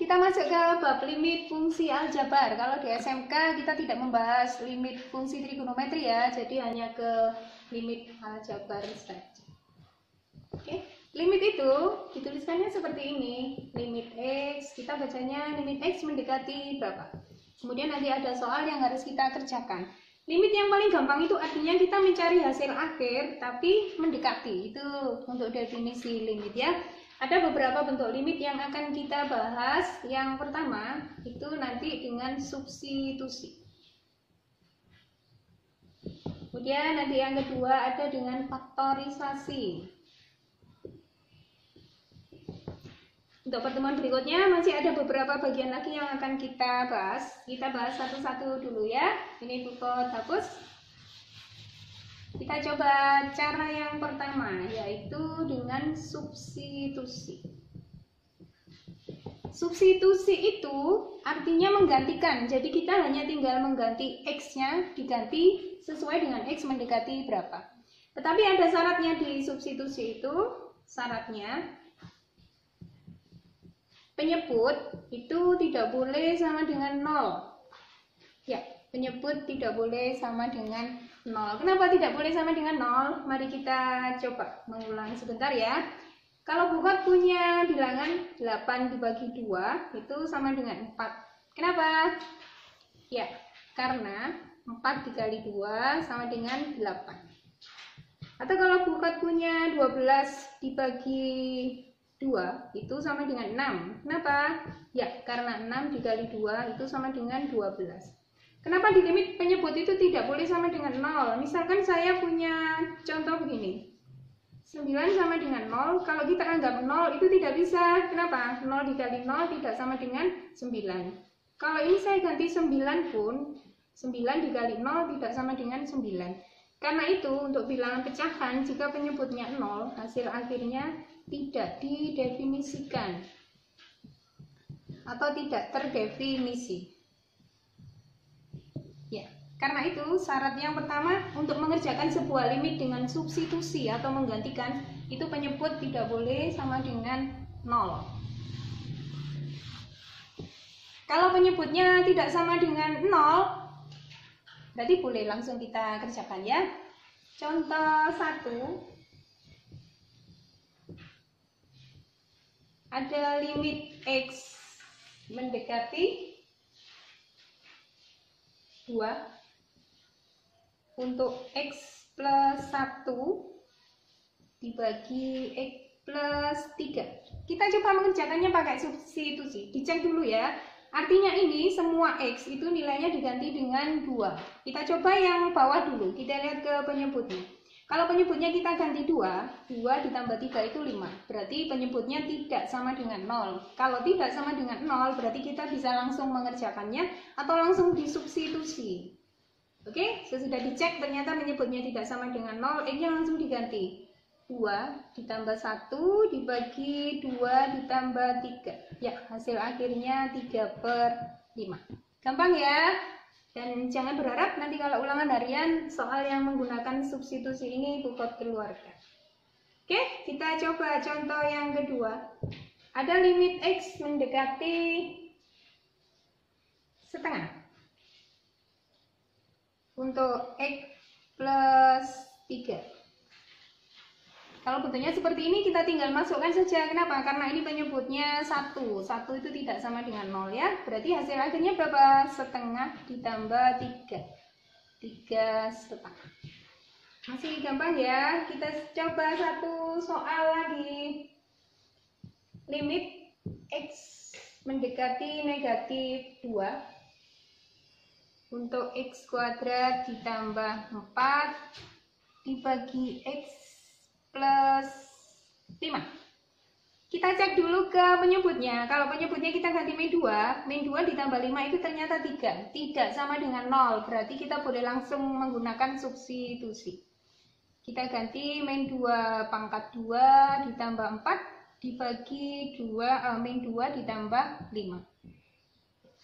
kita masuk ke bab limit fungsi aljabar. Kalau di SMK kita tidak membahas limit fungsi trigonometri ya, jadi hanya ke limit aljabar saja. Oke, limit itu dituliskannya seperti ini. Limit X, kita bacanya limit X mendekati berapa. Kemudian nanti ada soal yang harus kita kerjakan. Limit yang paling gampang itu artinya kita mencari hasil akhir tapi mendekati. Itu untuk definisi limit ya. Ada beberapa bentuk limit yang akan kita bahas. Yang pertama itu nanti dengan substitusi. Kemudian nanti yang kedua ada dengan faktorisasi. Untuk pertemuan berikutnya masih ada beberapa bagian lagi yang akan kita bahas. Kita bahas satu-satu dulu ya. Ini buku hapus. Kita coba cara yang pertama, yaitu dengan substitusi. Substitusi itu artinya menggantikan. Jadi kita hanya tinggal mengganti X-nya, diganti sesuai dengan X mendekati berapa. Tetapi ada syaratnya di substitusi itu. Syaratnya penyebut itu tidak boleh sama dengan 0. Ya, penyebut tidak boleh sama dengan 0. Kenapa tidak boleh sama dengan 0? Mari kita coba mengulang sebentar ya. Kalau bukan punya bilangan 8 dibagi 2 itu sama dengan 4. Kenapa? Ya, karena 4 dikali 2 sama dengan 8. Atau kalau bukan punya 12 dibagi 2 itu sama dengan 6. Kenapa? Ya, karena 6 dikali 2 itu sama dengan 12. Kenapa di limit penyebut itu tidak boleh sama dengan 0? Misalkan saya punya contoh begini. 9 sama dengan 0, kalau kita anggap 0 itu tidak bisa. Kenapa? 0 dikali 0 tidak sama dengan 9. Kalau ini saya ganti 9 pun, 9 dikali 0 tidak sama dengan 9. Karena itu untuk bilangan pecahan, jika penyebutnya 0, hasil akhirnya tidak didefinisikan atau tidak terdefinisi. Ya, karena itu syarat yang pertama untuk mengerjakan sebuah limit dengan substitusi atau menggantikan itu penyebut tidak boleh sama dengan 0. Kalau penyebutnya tidak sama dengan 0, berarti boleh langsung kita kerjakan ya. Contoh 1, ada limit X mendekati 2 untuk X plus 1 dibagi X plus 3. Kita coba mengerjakannya pakai substitusi. Dicek dulu ya. Artinya ini semua X itu nilainya diganti dengan 2. Kita coba yang bawah dulu. Kita lihat ke penyebutnya. Kalau penyebutnya kita ganti 2 ditambah 3 itu 5. Berarti penyebutnya tidak sama dengan 0. Kalau tidak sama dengan 0, berarti kita bisa langsung mengerjakannya atau langsung disubstitusi. Oke, sesudah dicek ternyata penyebutnya tidak sama dengan 0, X-nya langsung diganti. 2 ditambah 1 dibagi 2 ditambah 3. Ya, hasil akhirnya 3/5. Gampang ya? Dan jangan berharap nanti kalau ulangan harian soal yang menggunakan substitusi ini bukot keluarga. Oke, kita coba contoh yang kedua. Ada limit X mendekati setengah untuk X plus 3. Kalau bentuknya seperti ini kita tinggal masukkan saja. Kenapa? Karena ini penyebutnya 1. 1 itu tidak sama dengan 0 ya. Berarti hasil akhirnya berapa? Setengah ditambah 3. 3/2. Masih gampang ya. Kita coba satu soal lagi. Limit X mendekati negatif 2 untuk X kuadrat ditambah 4 dibagi X plus 5. Kita cek dulu ke penyebutnya. Kalau penyebutnya kita ganti min 2 ditambah 5 itu ternyata 3. Tidak sama dengan 0. Berarti kita boleh langsung menggunakan substitusi. Kita ganti min 2 pangkat 2 ditambah 4 dibagi 2, min 2 ditambah 5.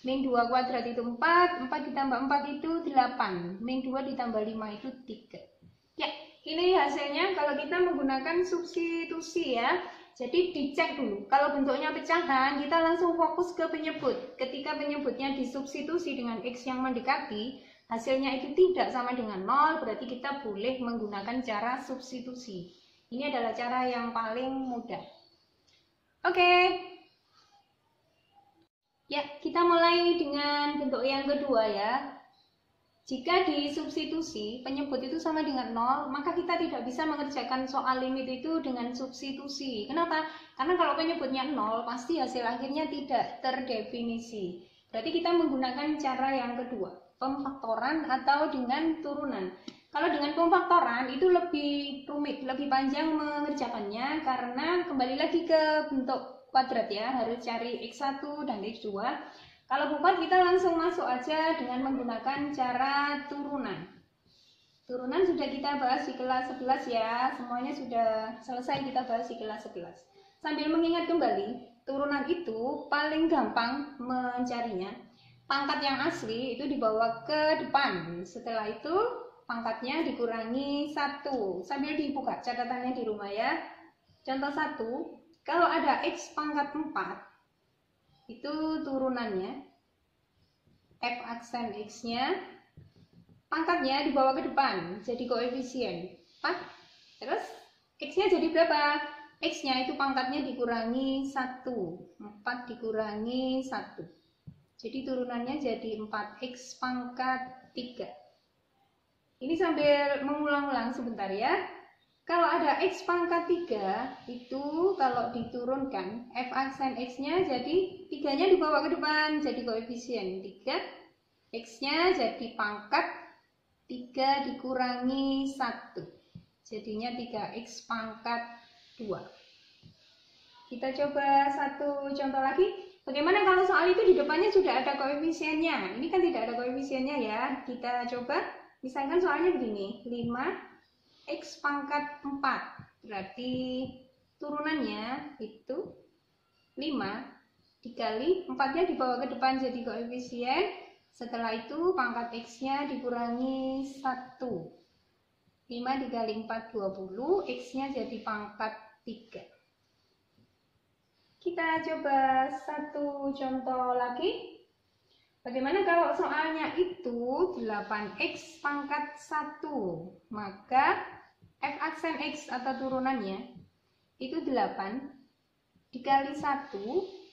Min 2 kuadrat itu 4, 4 ditambah 4 itu 8. Min 2 ditambah 5 itu 3. Ya, ini hasilnya kalau kita menggunakan substitusi ya. Jadi dicek dulu, kalau bentuknya pecahan kita langsung fokus ke penyebut. Ketika penyebutnya disubstitusi dengan X yang mendekati, hasilnya itu tidak sama dengan 0, berarti kita boleh menggunakan cara substitusi. Ini adalah cara yang paling mudah. Oke. Ya, kita mulai dengan bentuk yang kedua ya. Jika disubstitusi, penyebut itu sama dengan 0, maka kita tidak bisa mengerjakan soal limit itu dengan substitusi. Kenapa? Karena kalau penyebutnya 0, pasti hasil akhirnya tidak terdefinisi. Berarti kita menggunakan cara yang kedua, pemfaktoran atau dengan turunan. Kalau dengan pemfaktoran itu lebih rumit, lebih panjang mengerjakannya karena kembali lagi ke bentuk kuadrat ya, harus cari X1 dan X2. Kalau bukan kita langsung masuk aja dengan menggunakan cara turunan. Turunan sudah kita bahas di kelas 11 ya, semuanya sudah selesai kita bahas di kelas 11. Sambil mengingat kembali, turunan itu paling gampang mencarinya. Pangkat yang asli itu dibawa ke depan, setelah itu pangkatnya dikurangi 1. Sambil dibuka catatannya di rumah ya. Contoh 1, kalau ada X pangkat 4, itu turunannya F aksen X-nya, pangkatnya dibawa ke depan jadi koefisien 4, terus X-nya jadi berapa? X-nya itu pangkatnya dikurangi 1, 4 dikurangi 1, jadi turunannya jadi 4X pangkat 3. Ini sambil mengulang-ulang sebentar ya. Kalau ada X pangkat 3, itu kalau diturunkan F aksen X-nya jadi 3-nya dibawa ke depan, jadi koefisien 3. X-nya jadi pangkat 3 dikurangi 1. Jadinya 3X pangkat 2. Kita coba satu contoh lagi. Bagaimana kalau soal itu di depannya sudah ada koefisiennya? Ini kan tidak ada koefisiennya ya. Kita coba, misalkan soalnya begini, 5X pangkat 4, berarti turunannya itu 5 dikali 4-nya dibawa ke depan jadi koefisien, setelah itu pangkat X-nya dikurangi 1. 5 dikali 4, 20, X-nya jadi pangkat 3. Kita coba satu contoh lagi. Bagaimana kalau soalnya itu 8X pangkat 1, maka F aksen X atau turunannya itu 8 dikali 1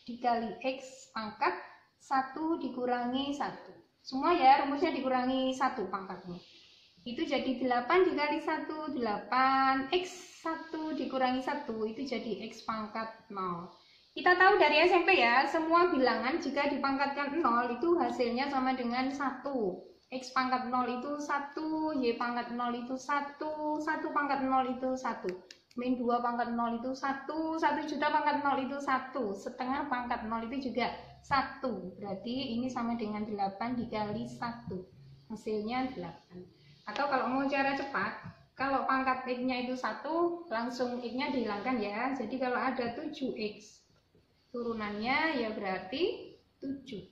dikali X pangkat 1 dikurangi 1. Semua ya, rumusnya dikurangi 1 pangkatnya. Itu jadi 8 dikali 1, 8X 1 dikurangi 1, itu jadi X pangkat 0. Kita tahu dari SMP ya, semua bilangan jika dipangkatkan 0 itu hasilnya sama dengan 1. X pangkat 0 itu 1, Y pangkat 0 itu 1, 1 pangkat 0 itu 1, min 2 pangkat 0 itu 1, 1 juta pangkat 0 itu 1, setengah pangkat 0 itu juga 1. Berarti ini sama dengan 8 dikali 1, hasilnya 8. Atau kalau mau cara cepat, kalau pangkat X-nya itu 1, langsung X-nya dihilangkan ya. Jadi kalau ada 7X, turunannya ya berarti 7.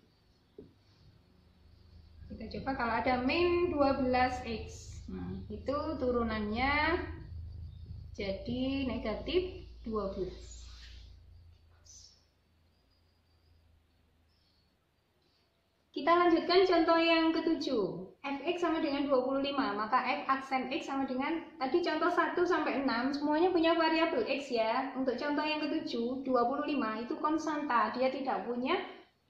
Kita coba kalau ada min 12X, nah, itu turunannya jadi negatif 12. Kita lanjutkan contoh yang ketujuh. Fx sama dengan 25, maka F aksen X sama dengan tadi contoh 1 sampai 6 semuanya punya variabel X ya. Untuk contoh yang ketujuh, 25 itu konstanta, dia tidak punya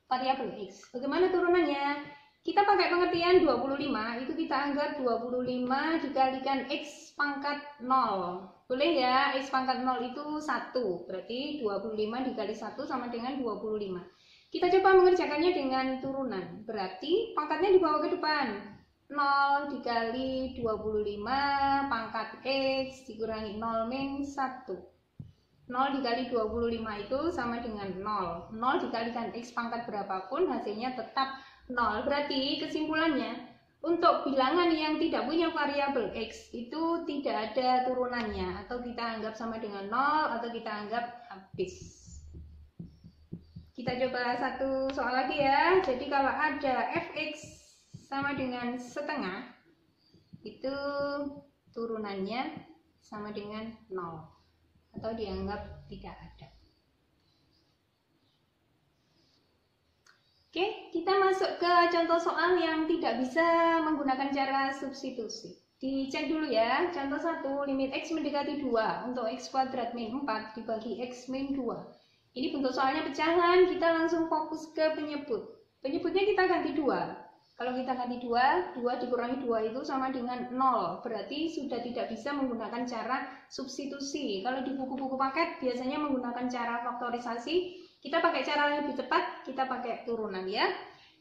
variabel X. Bagaimana turunannya? Kita pakai pengertian 25, itu kita anggap 25 dikalikan X pangkat 0. Boleh ya, X pangkat 0 itu 1, berarti 25 dikali 1 sama dengan 25. Kita coba mengerjakannya dengan turunan, berarti pangkatnya dibawa ke depan. 0 dikali 25 pangkat X dikurangi 0 min 1. 0 dikali 25 itu sama dengan 0. 0 dikalikan X pangkat berapapun hasilnya tetap 0. Berarti kesimpulannya, untuk bilangan yang tidak punya variabel X itu tidak ada turunannya, atau kita anggap sama dengan 0 atau kita anggap habis. Kita coba satu soal lagi ya. Jadi kalau ada Fx sama dengan setengah, itu turunannya sama dengan 0. atau dianggap tidak ada. Oke, kita masuk ke contoh soal yang tidak bisa menggunakan cara substitusi. Dicek dulu ya, contoh 1, limit X mendekati 2 untuk X kuadrat min 4 dibagi X min 2. Ini bentuk soalnya pecahan, kita langsung fokus ke penyebut. Penyebutnya kita ganti 2. Kalau kita ganti 2, 2 dikurangi 2 itu sama dengan 0. Berarti sudah tidak bisa menggunakan cara substitusi. Kalau di buku-buku paket biasanya menggunakan cara faktorisasi. Kita pakai cara yang lebih cepat, kita pakai turunan ya.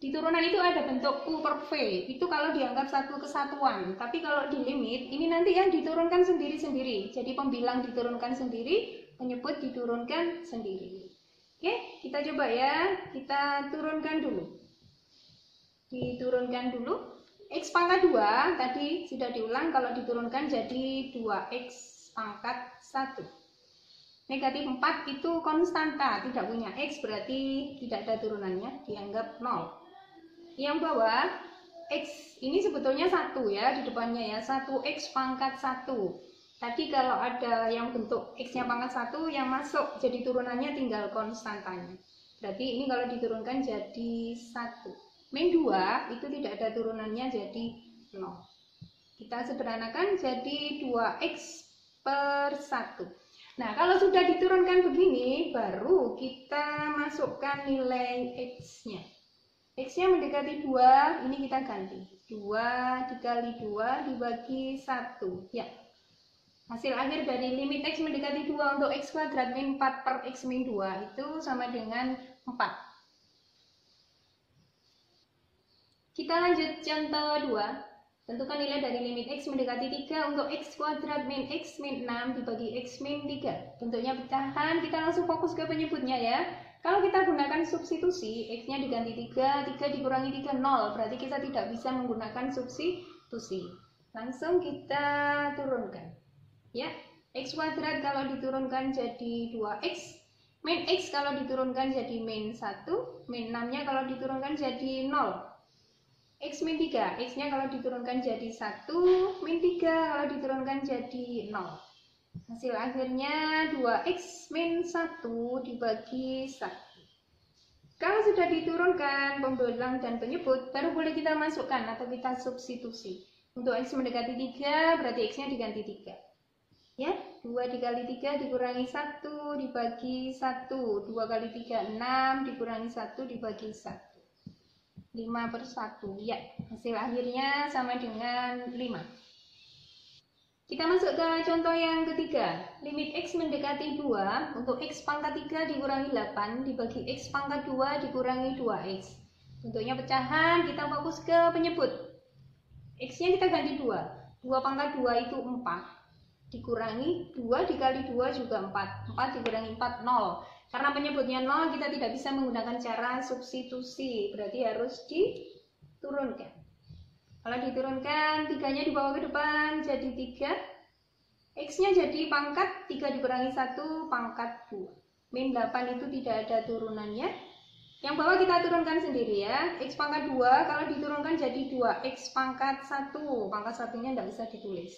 Di turunan itu ada bentuk U per V, itu kalau dianggap satu kesatuan. Tapi kalau di limit, ini nanti yang diturunkan sendiri-sendiri. Jadi pembilang diturunkan sendiri, penyebut diturunkan sendiri. Oke, kita coba ya, kita turunkan dulu. Diturunkan dulu. X pangkat 2, tadi sudah diulang, kalau diturunkan jadi 2X pangkat 1. Negatif 4 itu konstanta, tidak punya X, berarti tidak ada turunannya, dianggap 0. Yang bawah, X ini sebetulnya 1 ya, di depannya ya, 1X pangkat 1. Tadi kalau ada yang bentuk X-nya pangkat 1, yang masuk jadi turunannya tinggal konstantanya. Berarti ini kalau diturunkan jadi 1. Min 2 itu tidak ada turunannya, jadi 0. Kita sederhanakan jadi 2X per 1. Nah, kalau sudah diturunkan begini, baru kita masukkan nilai X-nya. X-nya mendekati 2, ini kita ganti. 2 dikali 2 dibagi 1. Ya. Hasil akhir dari limit X mendekati 2 untuk X kuadrat min 4 per X min 2 itu sama dengan 4. Kita lanjut contoh 2. Tentukan nilai dari limit X mendekati 3 untuk X kuadrat min X min 6 dibagi X min 3. Bentuknya pecahan, kita langsung fokus ke penyebutnya ya. Kalau kita gunakan substitusi, X-nya diganti 3, 3 dikurangi 3, 0. Berarti kita tidak bisa menggunakan substitusi. Langsung kita turunkan. Ya, X kuadrat kalau diturunkan jadi 2X. Min X kalau diturunkan jadi min 1. Min 6-nya kalau diturunkan jadi 0. X min 3, X-nya kalau diturunkan jadi 1, min 3 kalau diturunkan jadi 0. Hasil akhirnya 2X min 1 dibagi 1. Kalau sudah diturunkan pembilang dan penyebut, baru boleh kita masukkan atau kita substitusi. Untuk X mendekati 3, berarti X-nya diganti 3. Ya, 2 dikali 3 dikurangi 1 dibagi 1. 2 kali 3, 6 dikurangi 1 dibagi 1. 5 per 1, ya, hasil akhirnya sama dengan 5. Kita masuk ke contoh yang ketiga. Limit X mendekati 2 untuk X pangkat 3 dikurangi 8 dibagi X pangkat 2 dikurangi 2X. Bentuknya pecahan, kita fokus ke penyebut. X-nya kita ganti 2. 2 pangkat 2 itu 4. Dikurangi 2 dikali 2 juga 4. 4 dikurangi 4, 0. Karena penyebutnya 0, kita tidak bisa menggunakan cara substitusi, berarti harus diturunkan. Kalau diturunkan, 3-nya dibawa ke depan, jadi 3. X-nya jadi pangkat, 3 dikurangi 1, pangkat 2. Min 8 itu tidak ada turunannya. Yang bawah kita turunkan sendiri ya. X pangkat 2, kalau diturunkan jadi 2X pangkat 1. Pangkat 1-nya tidak bisa ditulis.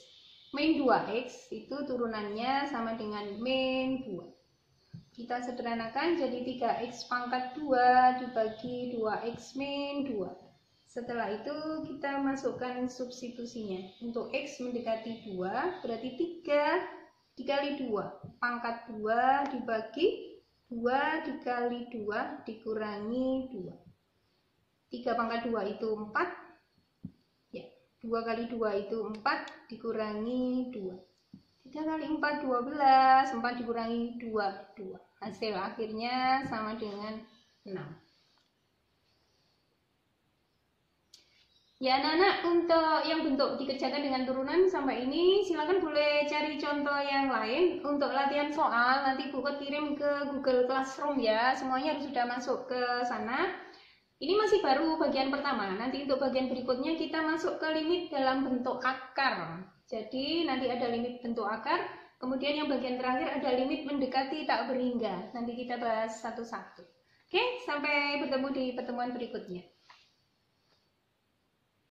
Min 2X itu turunannya sama dengan min 2. Kita sederhanakan jadi 3X pangkat 2 dibagi 2X min 2. Setelah itu kita masukkan substitusinya. Untuk X mendekati 2 berarti 3 dikali 2. Pangkat 2 dibagi 2 dikali 2 dikurangi 2. 3 pangkat 2 itu 4. Ya, 2 kali 2 itu 4 dikurangi 2. 3 kali 4, 12, 4 dikurangi 2, 2. Hasil akhirnya sama dengan 6. Ya anak-anak, untuk yang bentuk dikerjakan dengan turunan sampai ini, silakan boleh cari contoh yang lain. Untuk latihan soal, nanti buku kirim ke Google Classroom ya, semuanya harus sudah masuk ke sana. Ini masih baru bagian pertama, nanti untuk bagian berikutnya kita masuk ke limit dalam bentuk akar. Jadi nanti ada limit bentuk akar, kemudian yang bagian terakhir ada limit mendekati tak berhingga. Nanti kita bahas satu-satu. Oke, sampai bertemu di pertemuan berikutnya.